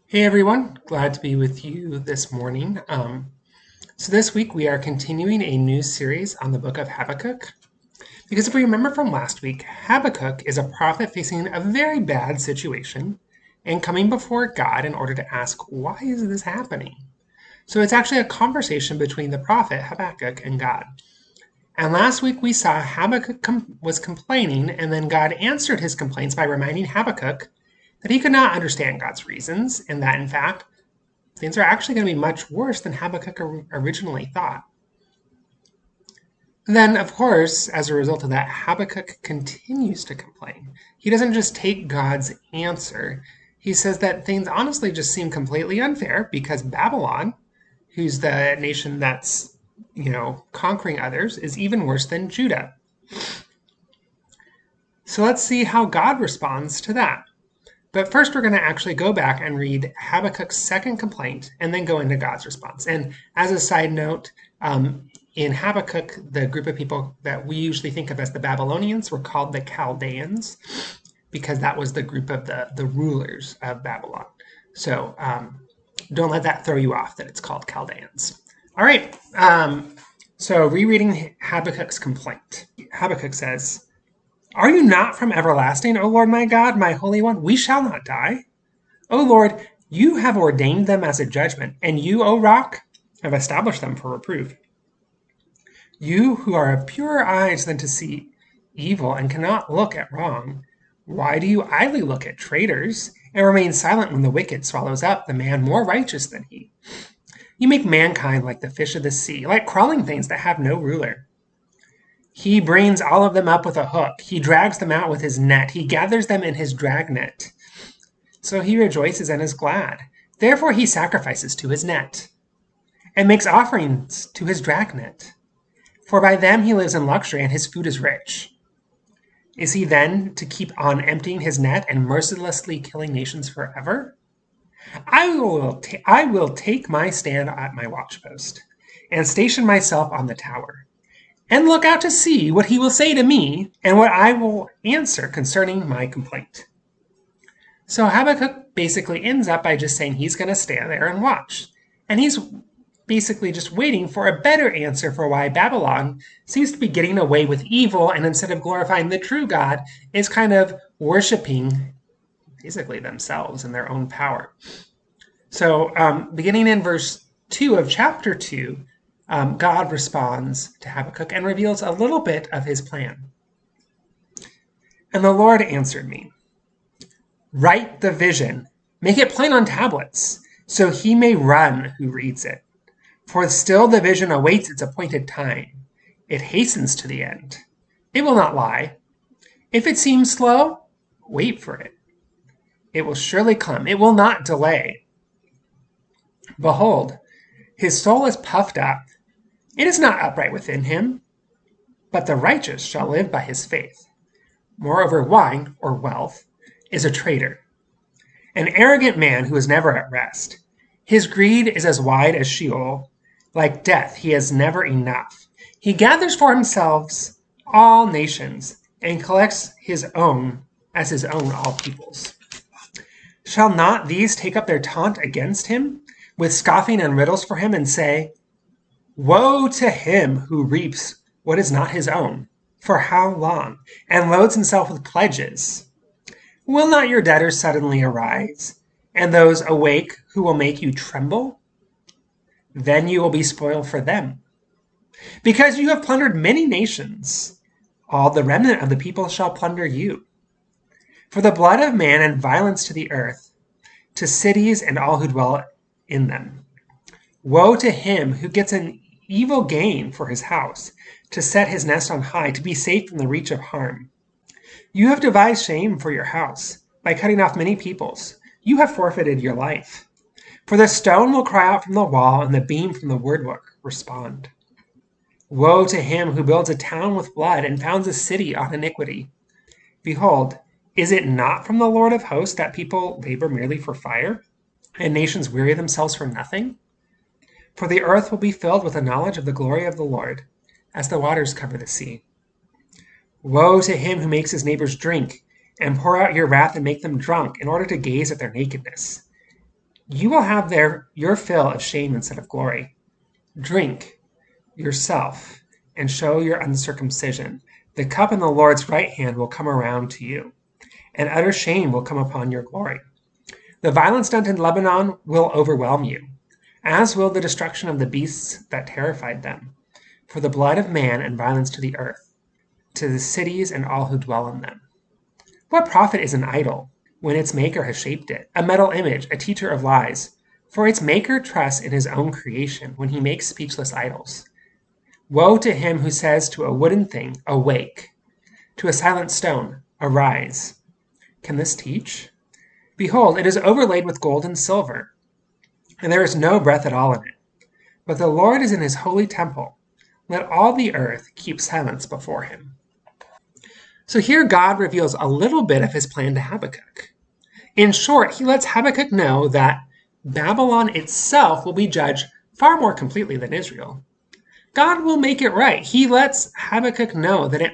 Hey everyone, glad to be with you this morning. So this week we are continuing a new series on the book of Habakkuk. Because if we remember from last week, Habakkuk is a prophet facing a very bad situation and coming before God in order to ask, why is this happening? So it's actually a conversation between the prophet Habakkuk and God. And last week we saw Habakkuk was complaining, and then God answered his complaints by reminding Habakkuk that he could not understand God's reasons, and that in fact, things are actually going to be much worse than Habakkuk originally thought. And then, of course, as a result of that, Habakkuk continues to complain. He doesn't just take God's answer. He says that things honestly just seem completely unfair because Babylon, who's the nation that's, conquering others, is even worse than Judah. So let's see how God responds to that. But first, we're going to actually go back and read Habakkuk's second complaint and then go into God's response. And as a side note, in Habakkuk, the group of people that we usually think of as the Babylonians were called the Chaldeans because that was the group of the rulers of Babylon. So don't let that throw you off that it's called Chaldeans. All right, so rereading Habakkuk's complaint. Habakkuk says, "Are you not from everlasting, O Lord my God, my Holy One? We shall not die. O Lord, you have ordained them as a judgment, and you, O Rock, have established them for reproof. You who are of purer eyes than to see evil and cannot look at wrong, why do you idly look at traitors and remain silent when the wicked swallows up the man more righteous than he? You make mankind like the fish of the sea, like crawling things that have no ruler. He brings all of them up with a hook. He drags them out with his net. He gathers them in his dragnet. So he rejoices and is glad. Therefore he sacrifices to his net and makes offerings to his dragnet. For by them he lives in luxury and his food is rich. Is he then to keep on emptying his net and mercilessly killing nations forever? I will take my stand at my watchpost and station myself on the tower and look out to see what he will say to me and what I will answer concerning my complaint." So Habakkuk basically ends up by just saying he's going to stand there and watch. And he's basically just waiting for a better answer for why Babylon seems to be getting away with evil and instead of glorifying the true God is kind of worshiping basically themselves and their own power. So beginning in verse 2 of chapter 2, God responds to Habakkuk and reveals a little bit of his plan. "And the Lord answered me, write the vision, make it plain on tablets, so he may run who reads it. For still the vision awaits its appointed time. It hastens to the end. It will not lie. If it seems slow, wait for it. It will surely come. It will not delay. Behold, his soul is puffed up. It is not upright within him, but the righteous shall live by his faith. Moreover, wine, or wealth, is a traitor, an arrogant man who is never at rest. His greed is as wide as Sheol. Like death, he has never enough. He gathers for himself all nations and collects his own as his own all peoples. Shall not these take up their taunt against him, with scoffing and riddles for him, and say, woe to him who reaps what is not his own, for how long, and loads himself with pledges? Will not your debtors suddenly arise, and those awake who will make you tremble? Then you will be spoiled for them. Because you have plundered many nations, all the remnant of the people shall plunder you. For the blood of man and violence to the earth, to cities and all who dwell in them. Woe to him who gets an evil gain for his house, to set his nest on high, to be safe from the reach of harm. You have devised shame for your house, by cutting off many peoples. You have forfeited your life. For the stone will cry out from the wall, and the beam from the woodwork respond. Woe to him who builds a town with blood, and founds a city on iniquity. Behold, is it not from the Lord of hosts that people labor merely for fire, and nations weary themselves for nothing? For the earth will be filled with the knowledge of the glory of the Lord, as the waters cover the sea. Woe to him who makes his neighbors drink, and pour out your wrath and make them drunk, in order to gaze at their nakedness. You will have your fill of shame instead of glory. Drink yourself and show your uncircumcision. The cup in the Lord's right hand will come around to you, and utter shame will come upon your glory. The violence done in Lebanon will overwhelm you, as will the destruction of the beasts that terrified them. For the blood of man and violence to the earth, to the cities and all who dwell in them. What profit is an idol when its maker has shaped it, a metal image, a teacher of lies? For its maker trusts in his own creation when he makes speechless idols. Woe to him who says to a wooden thing, awake, to a silent stone, arise. Can this teach? Behold, it is overlaid with gold and silver, and there is no breath at all in it. But the Lord is in his holy temple. Let all the earth keep silence before him. So here God reveals a little bit of his plan to Habakkuk. In short, he lets Habakkuk know that Babylon itself will be judged far more completely than Israel. God will make it right. He lets Habakkuk know that it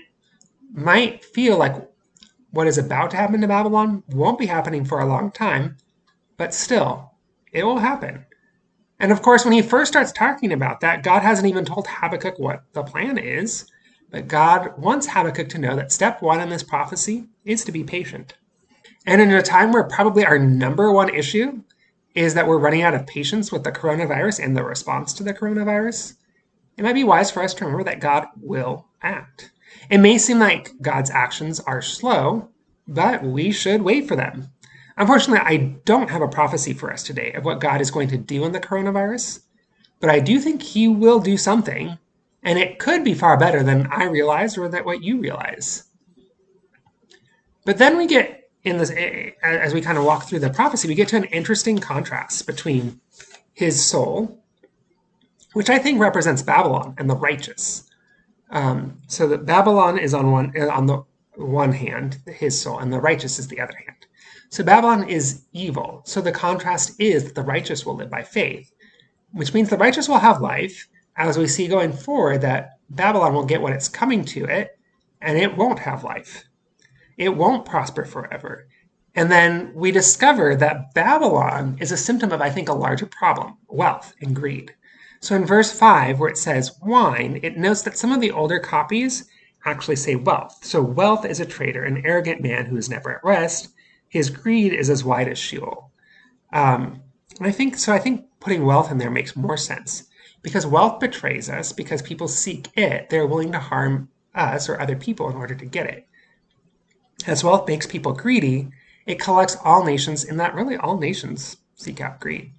might feel like what is about to happen to Babylon won't be happening for a long time, but still, it will happen. And of course, when he first starts talking about that, God hasn't even told Habakkuk what the plan is, but God wants Habakkuk to know that step one in this prophecy is to be patient. And in a time where probably our number one issue is that we're running out of patience with the coronavirus and the response to the coronavirus, it might be wise for us to remember that God will act. It may seem like God's actions are slow, but we should wait for them. Unfortunately, I don't have a prophecy for us today of what God is going to do in the coronavirus, but I do think he will do something, and it could be far better than I realize or that what you realize. But then we get in this, as we kind of walk through the prophecy, we get to an interesting contrast between his soul, which I think represents Babylon, and the righteous. So that Babylon is on the one hand, his soul, and the righteous is the other hand. So Babylon is evil. So the contrast is that the righteous will live by faith, which means the righteous will have life, as we see going forward that Babylon will get what it's coming to it, and it won't have life. It won't prosper forever. And then we discover that Babylon is a symptom of, I think, a larger problem, wealth and greed. So in verse 5, where it says wine, it notes that some of the older copies actually say wealth. So wealth is a traitor, an arrogant man who is never at rest. His greed is as wide as Sheol. And I think putting wealth in there makes more sense because wealth betrays us because people seek it. They're willing to harm us or other people in order to get it. As wealth makes people greedy, it collects all nations in that really all nations seek out greed.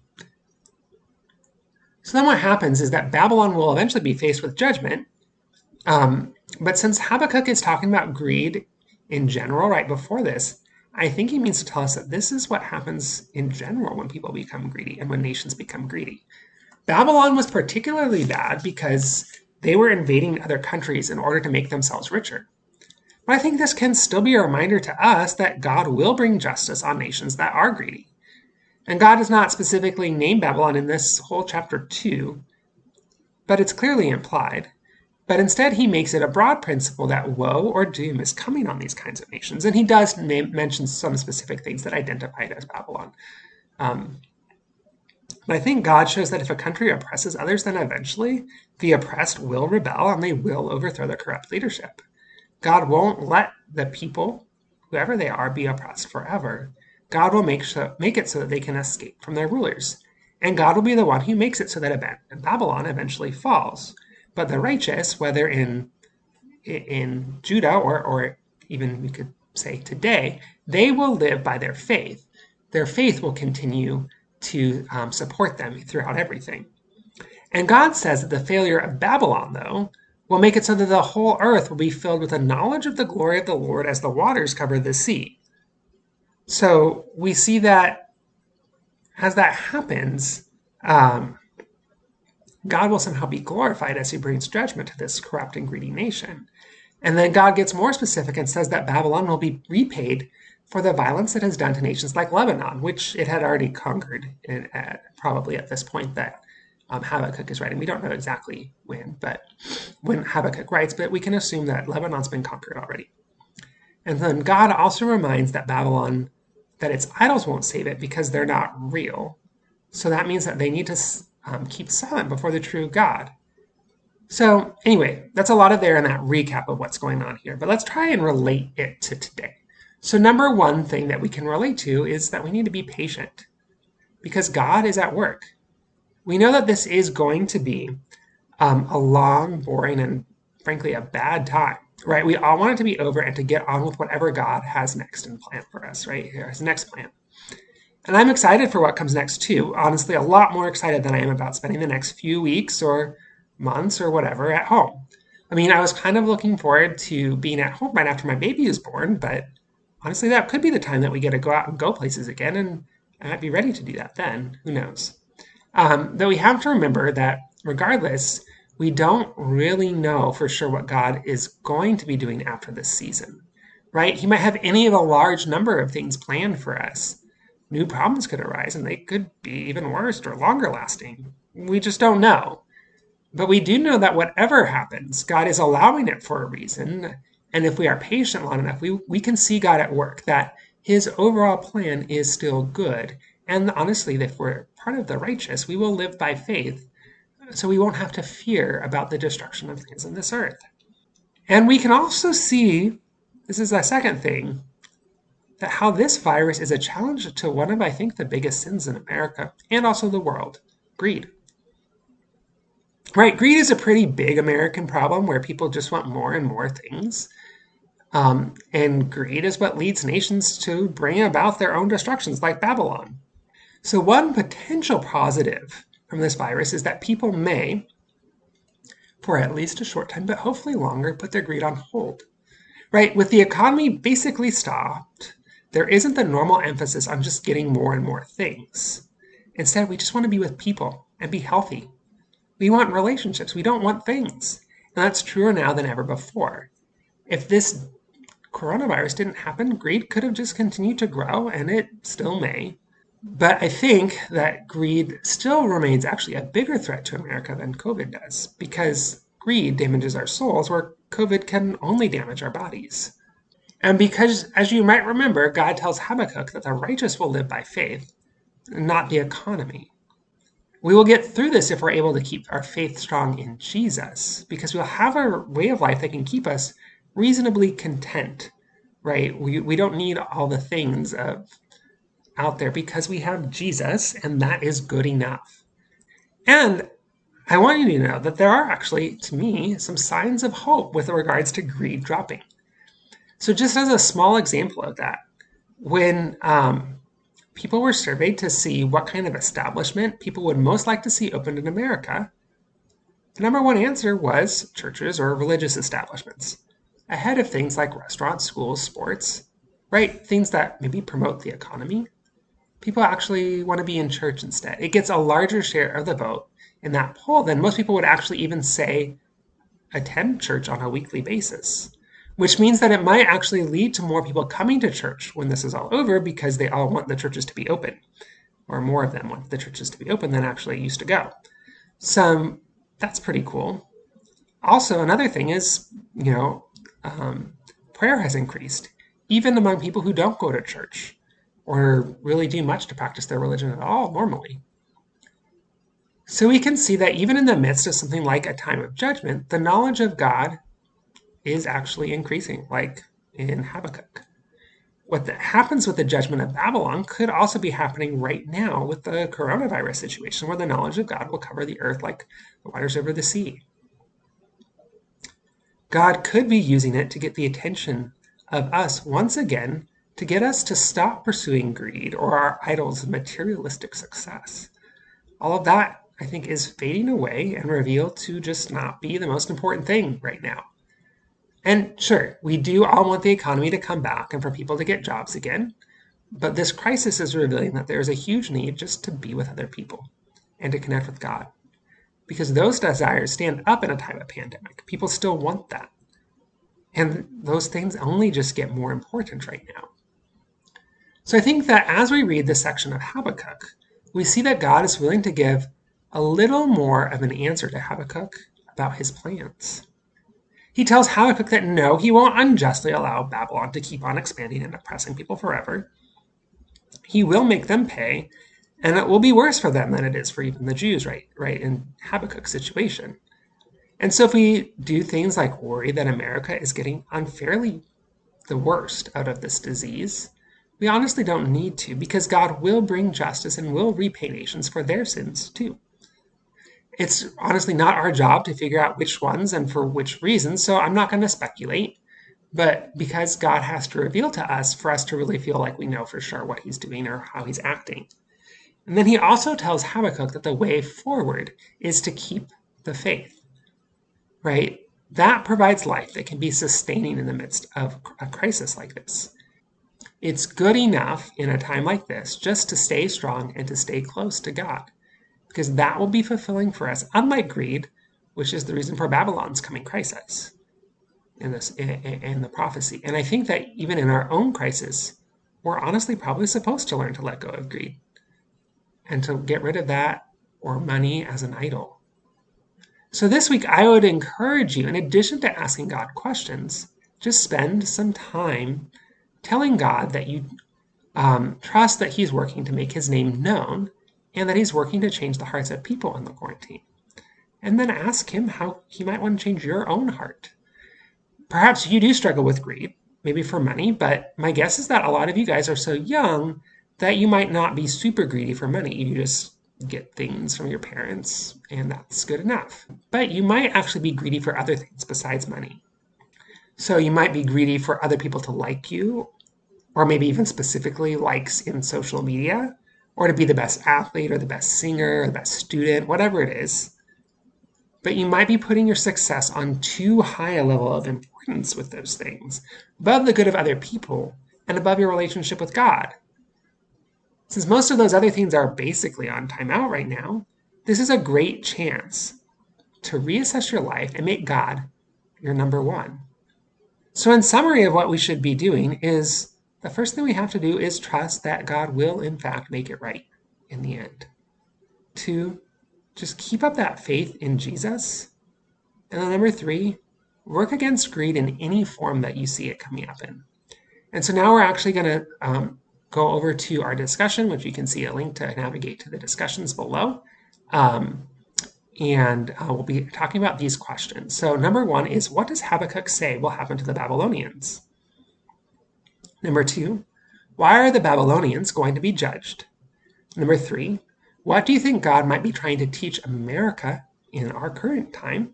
So then what happens is that Babylon will eventually be faced with judgment. But since Habakkuk is talking about greed in general right before this, I think he means to tell us that this is what happens in general when people become greedy and when nations become greedy. Babylon was particularly bad because they were invading other countries in order to make themselves richer. But I think this can still be a reminder to us that God will bring justice on nations that are greedy. And God does not specifically name Babylon in this whole chapter 2, but it's clearly implied. But instead, he makes it a broad principle that woe or doom is coming on these kinds of nations. And he does mention some specific things that identify it as Babylon. But I think God shows that if a country oppresses others, then eventually the oppressed will rebel and they will overthrow the corrupt leadership. God won't let the people, whoever they are, be oppressed forever. God will make it so that they can escape from their rulers. And God will be the one who makes it so that Babylon eventually falls. But the righteous, whether in Judah or even we could say today, they will live by their faith. Their faith will continue to support them throughout everything. And God says that the failure of Babylon, though, will make it so that the whole earth will be filled with a knowledge of the glory of the Lord as the waters cover the sea. So we see that as that happens, God will somehow be glorified as he brings judgment to this corrupt and greedy nation. And then God gets more specific and says that Babylon will be repaid for the violence it has done to nations like Lebanon, which it had already conquered probably at this point that Habakkuk is writing. We don't know exactly when Habakkuk writes, but we can assume that Lebanon's been conquered already. And then God also reminds that Babylon, that its idols won't save it because they're not real. So that means that they need to keep silent before the true God. So anyway, that's a lot of there in that recap of what's going on here. But let's try and relate it to today. So number one thing that we can relate to is that we need to be patient because God is at work. We know that this is going to be a long, boring, and frankly, a bad time, right? We all want it to be over and to get on with whatever God has next in plan for us, right? His next plan. And I'm excited for what comes next too. Honestly, a lot more excited than I am about spending the next few weeks or months or whatever at home. I mean, I was kind of looking forward to being at home right after my baby is born, but honestly, that could be the time that we get to go out and go places again, and I might be ready to do that then. Who knows? Though we have to remember that regardless, we don't really know for sure what God is going to be doing after this season, right? He might have any of a large number of things planned for us. New problems could arise and they could be even worse or longer lasting. We just don't know. But we do know that whatever happens, God is allowing it for a reason. And if we are patient long enough, we can see God at work, that his overall plan is still good. And honestly, if we're part of the righteous, we will live by faith. So we won't have to fear about the destruction of things on this earth. And we can also see, this is a second thing, that how this virus is a challenge to one of, I think, the biggest sins in America and also the world, greed. Right, greed is a pretty big American problem where people just want more and more things. And greed is what leads nations to bring about their own destructions, like Babylon. So, one potential positive from this virus is that people may, for at least a short time, but hopefully longer, put their greed on hold. Right, with the economy basically stopped, there isn't the normal emphasis on just getting more and more things. Instead, we just want to be with people and be healthy. We want relationships. We don't want things. And that's truer now than ever before. If this coronavirus didn't happen, greed could have just continued to grow, and it still may. But I think that greed still remains actually a bigger threat to America than COVID does, because greed damages our souls where COVID can only damage our bodies. And because, as you might remember, God tells Habakkuk that the righteous will live by faith, not the economy. We will get through this if we're able to keep our faith strong in Jesus, because we'll have a way of life that can keep us reasonably content, right? We don't need all the things out there because we have Jesus, and that is good enough. And I want you to know that there are actually, to me, some signs of hope with regards to greed dropping. So just as a small example of that, when people were surveyed to see what kind of establishment people would most like to see opened in America, the number one answer was churches or religious establishments, ahead of things like restaurants, schools, sports, right? Things that maybe promote the economy. People actually want to be in church instead. It gets a larger share of the vote in that poll than most people would actually even say attend church on a weekly basis, which means that it might actually lead to more people coming to church when this is all over because they all want the churches to be open, or more of them want the churches to be open than actually used to go. So that's pretty cool. Also, another thing is, prayer has increased, even among people who don't go to church or really do much to practice their religion at all normally. So we can see that even in the midst of something like a time of judgment, the knowledge of God is actually increasing, like in Habakkuk. What happens with the judgment of Babylon could also be happening right now with the coronavirus situation, where the knowledge of God will cover the earth like the waters over the sea. God could be using it to get the attention of us once again, to get us to stop pursuing greed or our idols of materialistic success. All of that, I think, is fading away and revealed to just not be the most important thing right now. And sure, we do all want the economy to come back and for people to get jobs again, but this crisis is revealing that there is a huge need just to be with other people and to connect with God, because those desires stand up in a time of pandemic. People still want that. And those things only just get more important right now. So I think that as we read this section of Habakkuk, we see that God is willing to give a little more of an answer to Habakkuk about his plans. He tells Habakkuk that no, he won't unjustly allow Babylon to keep on expanding and oppressing people forever. He will make them pay, And it will be worse for them than it is for even the Jews, right in Habakkuk's situation. And so if we do things like worry that America is getting unfairly the worst out of this disease, we honestly don't need to, because God will bring justice and will repay nations for their sins too. It's honestly not our job to figure out which ones and for which reasons, so I'm not going to speculate. But because God has to reveal to us for us to really feel like we know for sure what he's doing or how he's acting. And then he also tells Habakkuk that the way forward is to keep the faith, right? That provides life that can be sustaining in the midst of a crisis like this. It's good enough in a time like this just to stay strong and to stay close to God, because that will be fulfilling for us, unlike greed, which is the reason for Babylon's coming crisis in the prophecy. And I think that even in our own crisis, we're honestly probably supposed to learn to let go of greed and to get rid of that or money as an idol. So this week, I would encourage you, in addition to asking God questions, just spend some time telling God that you trust that he's working to make his name known and that he's working to change the hearts of people in the quarantine. And then ask him how he might want to change your own heart. Perhaps you do struggle with greed, maybe for money, but my guess is that a lot of you guys are so young that you might not be super greedy for money. You just get things from your parents, and that's good enough. But you might actually be greedy for other things besides money. So you might be greedy for other people to like you, or maybe even specifically likes in social media, or to be the best athlete or the best singer or the best student, whatever it is. But you might be putting your success on too high a level of importance with those things, above the good of other people and above your relationship with God. Since most of those other things are basically on timeout right now, this is a great chance to reassess your life and make God your number one. So in summary of what we should be doing is, the first thing we have to do is trust that God will in fact make it right in the end. 2, just keep up that faith in Jesus. And then number 3, work against greed in any form that you see it coming up in. And so now we're actually going to go over to our discussion, which you can see a link to navigate to the discussions below. And we'll be talking about these questions. So number 1 is, what does Habakkuk say will happen to the Babylonians? Number 2, why are the Babylonians going to be judged? Number 3, what do you think God might be trying to teach America in our current time?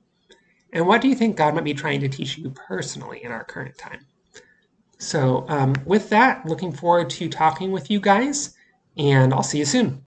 And what do you think God might be trying to teach you personally in our current time? So with that, looking forward to talking with you guys, and I'll see you soon.